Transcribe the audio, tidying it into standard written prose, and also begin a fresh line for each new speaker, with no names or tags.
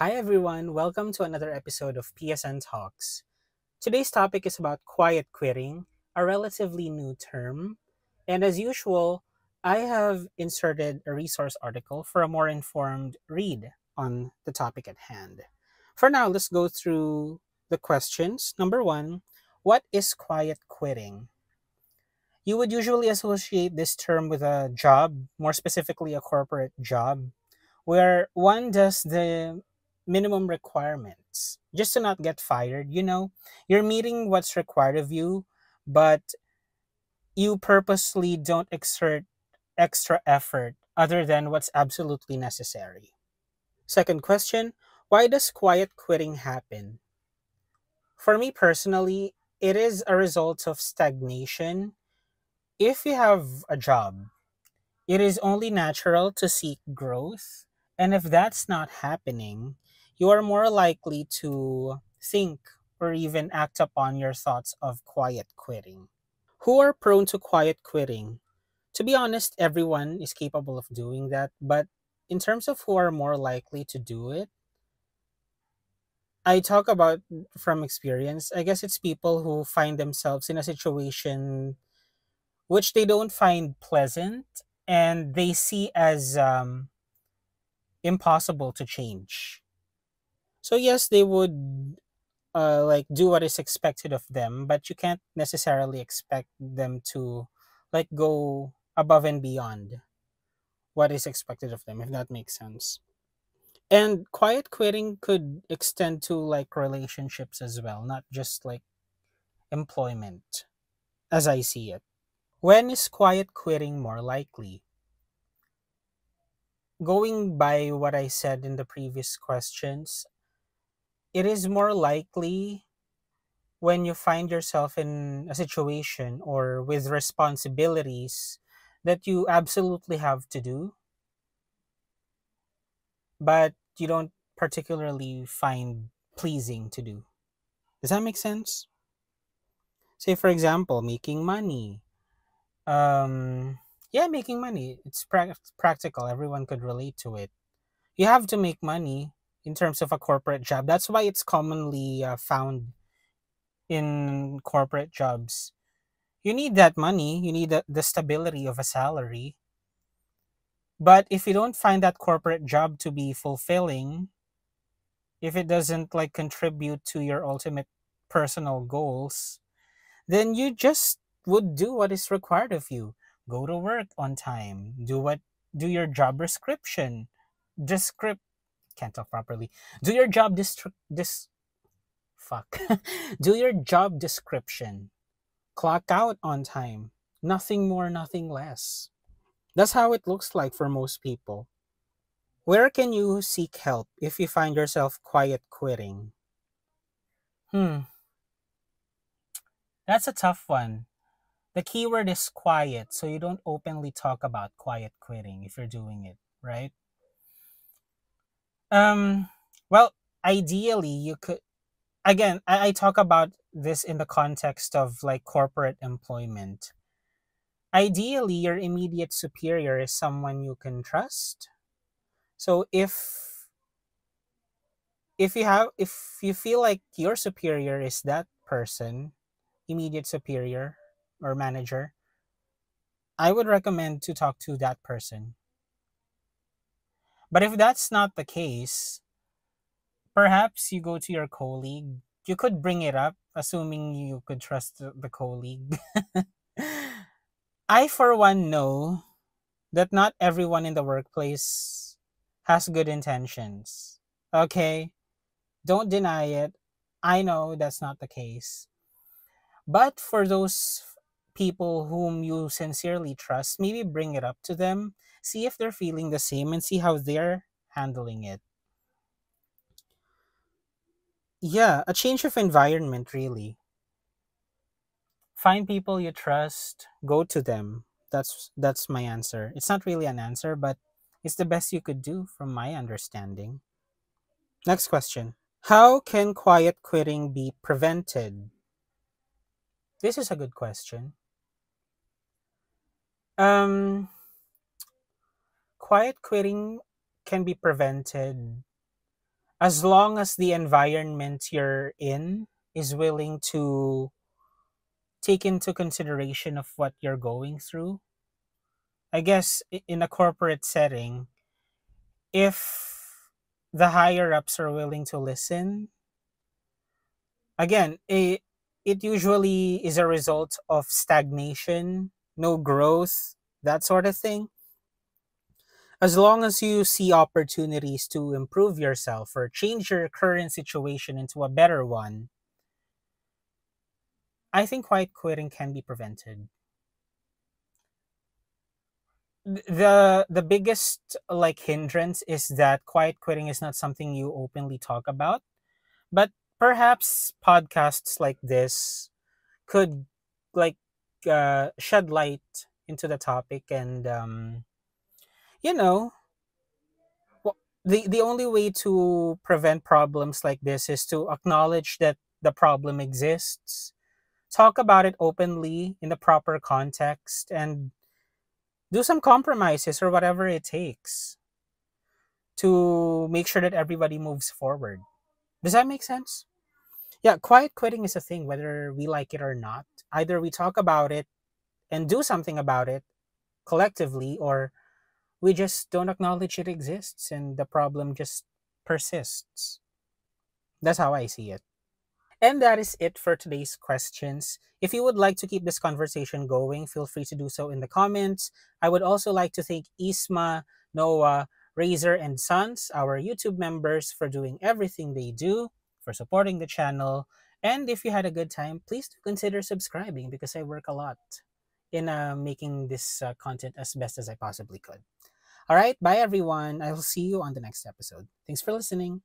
Hi everyone, welcome to another episode of PSN Talks. Today's topic is about quiet quitting, a relatively new term. And as usual, I have inserted a resource article for a more informed read on the topic at hand. For now, let's go through the questions. Number one, what is quiet quitting? You would usually associate this term with a job, more specifically a corporate job, where one does the minimum requirements just to not get fired. You're meeting what's required of you, but you purposely don't exert extra effort other than what's absolutely necessary. Second question, why does quiet quitting happen? For me personally, it is a result of stagnation. If you have a job, it is only natural to seek growth. And if that's not happening, you are more likely to think or even act upon your thoughts of quiet quitting. Who are prone to quiet quitting? To be honest, everyone is capable of doing that. But in terms of who are more likely to do it, I talk about from experience. I guess it's people who find themselves in a situation which they don't find pleasant and they see as impossible to change. So yes, they would like do what is expected of them, but you can't necessarily expect them to like go above and beyond what is expected of them, if that makes sense. And quiet quitting could extend to like relationships as well, not just like employment, as I see it. When is quiet quitting more likely? Going by what I said in the previous questions, it is more likely when you find yourself in a situation or with responsibilities that you absolutely have to do, but you don't particularly find pleasing to do. Does that make sense? Say, for example, making money. Yeah, making money. It's practical. Everyone could relate to it. You have to make money in terms of a corporate job. That's why it's commonly found in corporate jobs. You need that money, you need the stability of a salary. But if you don't find that corporate job to be fulfilling, if it doesn't like contribute to your ultimate personal goals, then you just would do what is required of you. Go to work on time, do your job description. Descript Can't talk properly. Do your job fuck. Do your job description. Clock out on time. Nothing more, nothing less. That's how it looks like for most people. Where can you seek help if you find yourself quiet quitting? Hmm, that's a tough one. The keyword is quiet, so you don't openly talk about quiet quitting if you're doing it, right? Um, well, ideally, you could, again, I talk about this in the context of like corporate employment. Ideally, your immediate superior is someone you can trust. So if you feel like your superior is that person, immediate superior or manager, I would recommend to talk to that person. But if that's not the case, perhaps you go to your colleague. You could bring it up, assuming you could trust the colleague. I, for one, know that not everyone in the workplace has good intentions. Okay? Don't deny it. I know that's not the case. But for those people whom you sincerely trust, maybe bring it up to them, see if they're feeling the same, and see how they're handling it. Yeah, a change of environment, really. Find people you trust, go to them. That's my answer. It's not really an answer, but it's the best you could do from my understanding. Next question. How can quiet quitting be prevented? This is a good question. Um, Quiet quitting can be prevented As long as the environment you're in is willing to take into consideration of what you're going through. I guess in a corporate setting, if the higher ups are willing to listen, again, it usually is a result of stagnation, no growth, that sort of thing. As long as you see opportunities to improve yourself or change your current situation into a better one, I think quiet quitting can be prevented. The biggest like hindrance is that quiet quitting is not something you openly talk about, but perhaps podcasts like this could like shed light into the topic and you know the only way to prevent problems like this is to acknowledge that the problem exists, talk about it openly in the proper context, and do some compromises or whatever it takes to make sure that everybody moves forward. Does that make sense? Yeah, quiet quitting is a thing, whether we like it or not. Either we talk about it and do something about it collectively, or we just don't acknowledge it exists and the problem just persists. That's how I see it. And that is it for today's questions. If you would like to keep this conversation going, feel free to do so in the comments. I would also like to thank Isma, Noah, Razor, and Sons, our YouTube members, for doing everything they do, for supporting the channel. And if you had a good time, please do consider subscribing because I work a lot in making this content as best as I possibly could. All right, bye everyone. I will see you on the next episode. Thanks for listening.